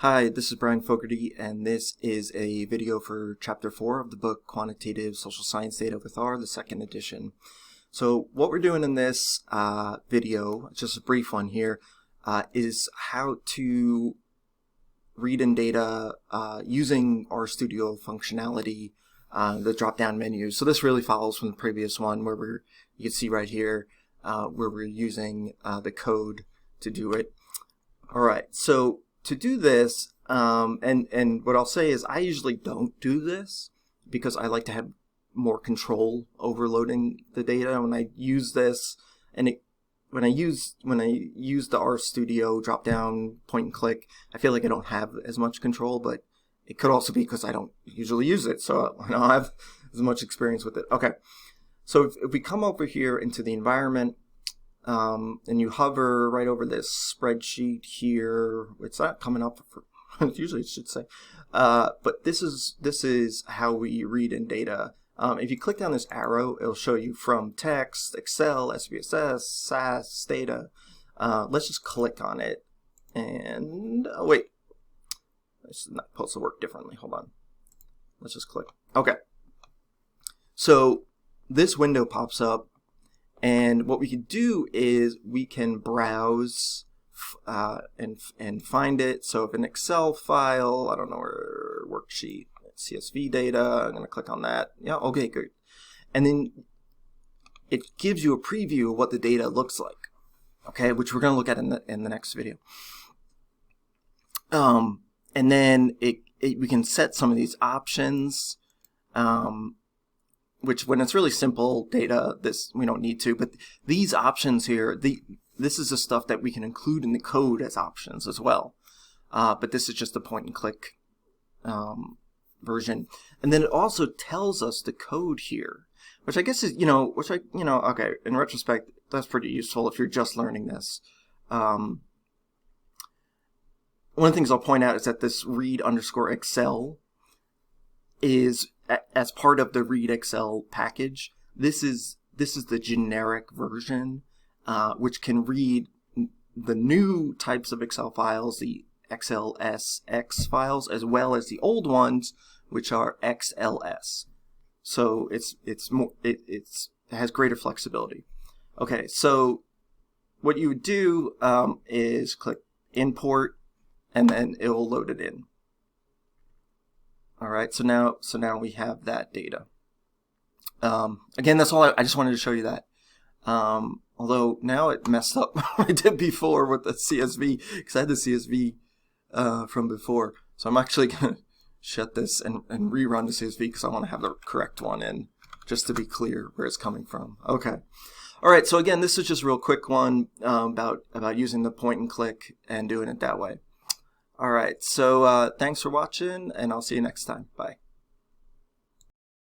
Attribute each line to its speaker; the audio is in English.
Speaker 1: Hi, this is Brian Fogarty, and this is a video for Chapter 4 of the book Quantitative Social Science Data with R, the second edition. So what we're doing in this video, just a brief one here, is how to read in data using RStudio functionality, the drop-down menus. So this really follows from the previous one where you can see right here where we're using the code to do it. All right, so to do this, and what I'll say is I usually don't do this because I like to have more control over loading the data. When I use this, and when I use the RStudio drop-down point and click, I feel like I don't have as much control, but it could also be because I don't usually use it, so I don't have as much experience with it. Okay, so if we come over here into the environment, and you hover right over this spreadsheet here, it's not coming up for usually it should say, but this is how we read in data. If you click down this arrow, it'll show you from text, Excel, SPSS, SAS, data. Let's just click on it, and wait, this is not supposed to work differently. Hold on, let's just click. Okay, so this window pops up. And what we can do is we can browse and find it. So if an Excel file, I don't know, or worksheet, CSV data, I'm going to click on that. Yeah, okay, good. And then it gives you a preview of what the data looks like, okay, which we're going to look at in the next video. And then we can set some of these options. Which when it's really simple data, this we don't need to, but these options here, this is the stuff that we can include in the code as options as well. But this is just the point and click version. And then it also tells us the code here, which I guess is, okay, in retrospect, that's pretty useful if you're just learning this. One of the things I'll point out is that this read_Excel is as part of the read Excel package. This is the generic version, which can read the new types of Excel files, the XLSX files, as well as the old ones, which are XLS. So it has greater flexibility. Okay, so what you would do is click import, and then it will load it in. All right, so now we have that data. Again, that's all I just wanted to show you that. Although now it messed up what I did before with the CSV, because I had the CSV from before. So I'm actually going to shut this and rerun the CSV because I want to have the correct one in, just to be clear where it's coming from. Okay. All right, so again, this is just a real quick one about using the point and click and doing it that way. All right, so thanks for watching, and I'll see you next time. Bye.